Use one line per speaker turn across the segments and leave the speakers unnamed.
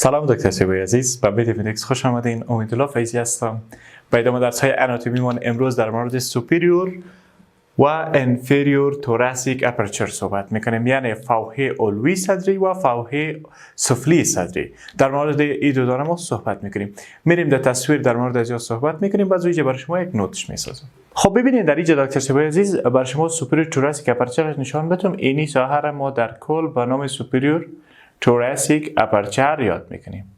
سلام دکتر سیبای عزیز، به مدی مدیکس خوش آمدین. امیدالله فیضی هستم. با ادامه درس های اناتومی من امروز در مورد سوپریور و انفریور توراسیک اپرچر صحبت میکنیم، یعنی فوحه علوی صدری و فوحه سفلی صدری. در مورد این دو دانه ما صحبت میکنیم. میریم در تصویر در مورد از صحبت میکنیم، بعد اینجا برای شما یک نوتش میسازم. خب ببینید در اینجا دکتر سیبای عزیز برای شما سوپریور توراسیک اپرچر نشان بدم. اینی ساحه را ما در کل به نام سوپریور توراسیک اپرچر یاد میکنیم.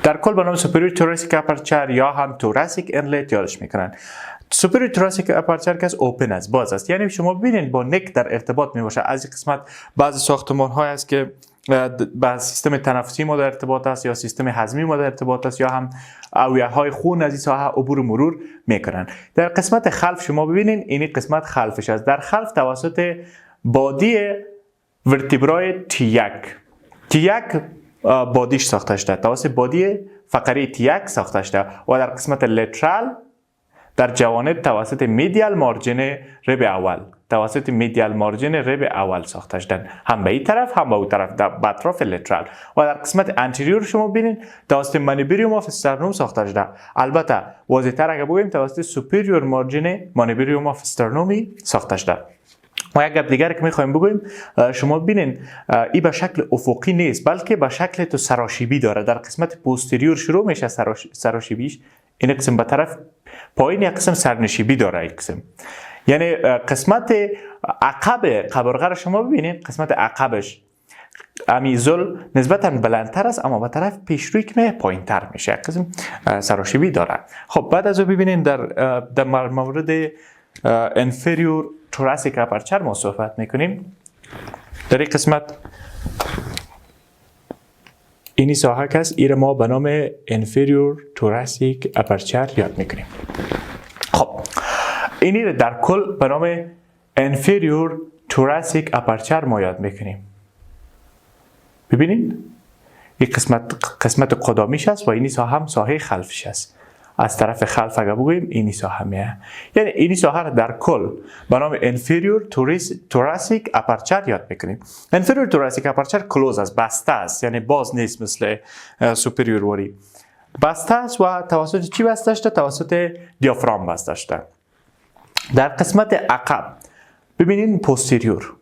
در کل به نام سوپریور توراسیک اپرچر یا هم توراسیک انلت یادش میکنن. سوپریور توراسیک اپرچر که از اوپن است، باز است، یعنی شما ببینید با نک در ارتباط میباشه. از این قسمت بعضی ساختمان های است که با سیستم تنفسی ما در ارتباط است، یا سیستم هضمی ما در ارتباط است، یا هم اوعیه های خون از این ساحه عبور و مرور میکنن. در قسمت خلف شما ببینید این قسمت خلفش است. در خلف توسط بادی ورتبرای تیک بادیش ساخته شده، توسط بادی فقره تیک ساخته شده و در قسمت لترال در جوانب توسط میدیال مارجن رب اول، توسط میدیال مارجن رب اول ساخته شدن، هم به این طرف هم به اون طرف به اطراف لترال. و در قسمت انتریور شما ببینید توسط منیبریوم آف استرنوم ساخته شده. البته واضح‌تر اگه بگیم توسط سوپریور مارجن منیبریوم آف استرنومی ساخته شده. و یک گپ دیگر که میخوایم بگویم، شما ببینید این به شکل افقی نیست بلکه به شکل تو سراشیبی داره. در قسمت پوستریور شروع میشه سراشیبیش، این قسم به طرف پایین یک قسم سرنشیبی داره. این قسم یعنی قسمت عقب قبرغه را شما ببینید، قسمت عقبش امیزل نسبتا بلندتر است اما به طرف پیشروی که پایین تر میشه، یک قسم سراشیبی داره. خب بعد از اون ببینید در مورد انفریور توراسیک اپرچر ما صحبت میکنیم. در این قسمت اینی ساحه که است، این ما به نام انفریور توراسیک اپرچر یاد میکنیم. خب اینی در کل به نام انفریور توراسیک اپرچر ما یاد میکنیم. ببینید این قسمت قدامیش است و اینی ساحه هم ساحه خلفش است. از طرف خلف اگر بگوییم اینی ساحه میه، یعنی اینی ساحه را در کل به نام انفریور توراسیک اپرچر یاد میکنیم. انفریور توراسیک اپرچر کلوز است، بسته است، یعنی باز نیست مثل سوپریور وری. بسته است و توسط چی بسته شده؟ توسط دیافرام بسته شده. در قسمت عقب ببینید پوستریور.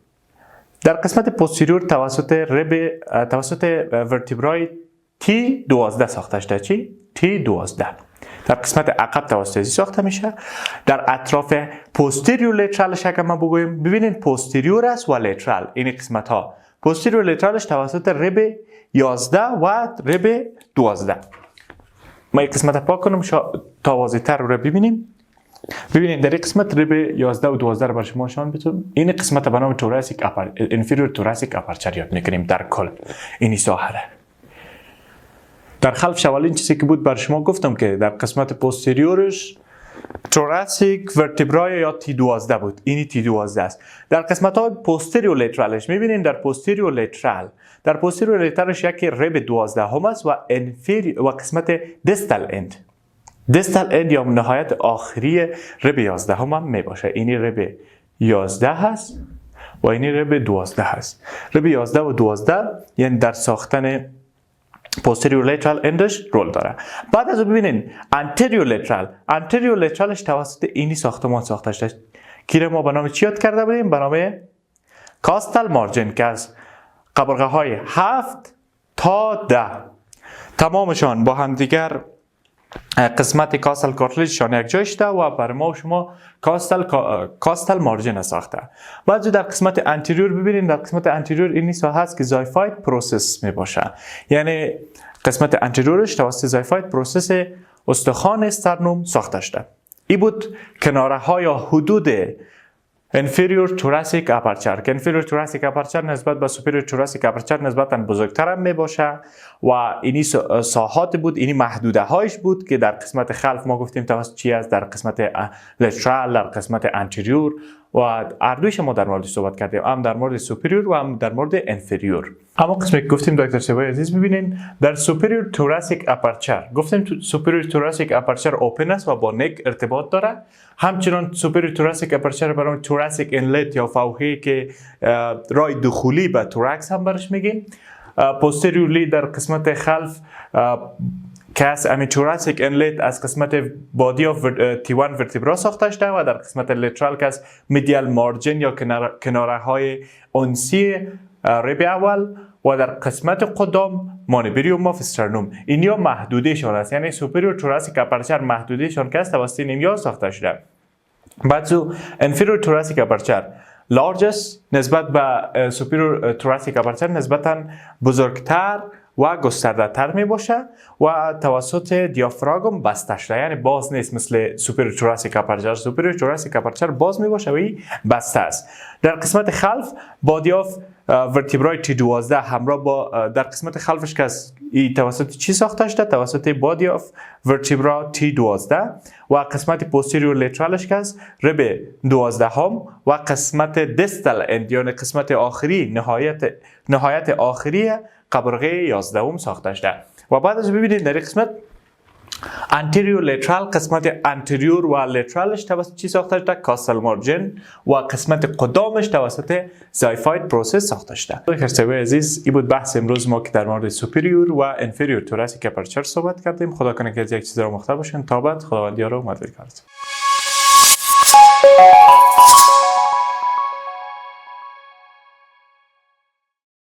در قسمت پوستریور توسط ورتبرای T12 ساخته شده. چی؟ T12. در قسمت عقب توسط ساخته میشه. در اطراف پوستریور لترالش اگر ما بگوییم، ببینید پوستریور است و لترال، این قسمت ها پوستریور لترالش توسط رب 11 و رب 12. ما این قسمت پاک کنم تا واضح‌تر رو ببینیم. ببینید در این قسمت رب 11 و 12 رو بر شما نشان بدم. این قسمت به نام توراسیک انفریور توراسیک اپرچر یاد میکنیم. در کل اینی ساحه در خلف شوالین چیزی که بود بر شما گفتم که در قسمت پوستریورش توراسیک ورتبرای یا T12 بود، اینی T12 است. در قسمت های پوستریور لترالش میبینید در پوستریور لترالش یکی رب 12 هم است و قسمت دستال اند یا نهایت آخری رب 11 هم میباشه. اینی رب 11 هست و اینی رب 12 هست. رب 11 و 12 یعنی در ساختن posterior lateral اندش رول داره. بعد از اون ببینید anterior lateralش توسط اینی ساختمان ساخته شده که ما به نام چی یاد کرده بودیم؟ به نام کاستال مارجن که از قبرغه های 7 تا 10 تمامشان با هم دیگر قسمت کاستال کارتلیجشان یک جای شده و برای ما و شما کاستال مارجن ساخته. بعد در قسمت انتریور ببینید، در قسمت انتریور اینی ساحه است که زایفاید پروسس می باشه، یعنی قسمت انتریورش توسط زایفاید پروسس استخوان استرنوم ساخته شده. این بود کناره ها یا حدود انفریور توراسیک اپرچر که انفریور توراسیک اپرچر نسبت به سوپریور توراسیک اپرچر نسبتا بزرگتر هم می باشه و اینی ساحات بود، اینی محدوده هایش بود که در قسمت خلف ما گفتیم توسط چی است، در قسمت لترال، در قسمت انتریور و اردویش ما در موردش صحبت کردیم، هم در مورد سوپریور و هم در مورد انفریور. اما قسمی که گفتیم دکتر سیبای عزیز ببینین در سوپریور توراسیک اپرچر گفتیم سوپریور توراسیک اپرچر اوپن است و با نک ارتباط داره. همچنان سوپریور توراسیک اپرچر برای توراسیک انلت یا فوحه‌ای که راه دخولی به توراکس هم برش میگیم. posteriorly در قسمت خلف که از توراcic انلت از قسمت بادی آف T1 ورتبرا ساخته شده و در قسمت لیترال که از میدیال مارجن یا کناره های انسی ریب اول و در قسمت قدام مانیبریوم آف استرنوم. اینیا محدودهشان است، یعنی سوپریور توراcic اپرچر محدودهشان که است توسط نیمیا ساخته شده. بعد inferior thoracic aperture largest نسبت به superior thoracic aperture نسبتا بزرگتر و گسترده تر می باشه و توسط دیافراگم بسته شده، یعنی باز نیست مثل superior thoracic aperture. superior thoracic aperture باز می باشه و این بسته است. در قسمت خلف body of vertebrae T12 همراه با در قسمت خلفش که ای توسط چی ساخته شده؟ توسط body of vertebra T12 و قسمت posterior lateralش که است رب 12 هم و قسمت distal end یعنی قسمت آخری نهایت آخری قبرقه 11 هم ساخته شده. و بعد از ببینید در قسمت anterior lateral قسمت anterior و lateralش توسط چی ساخته شده؟ کاستل مارجن و قسمت قدامش توسط زایفاید پروسس ساخته شده. دوستان عزیز، این بود بحث امروز ما که در مورد سوپریور و انفریور توراcic اپرچر صحبت کردیم. خدا کنه که از یک چیز را مختار باشین. تا بعد خداوندی ها رو مدد کرد.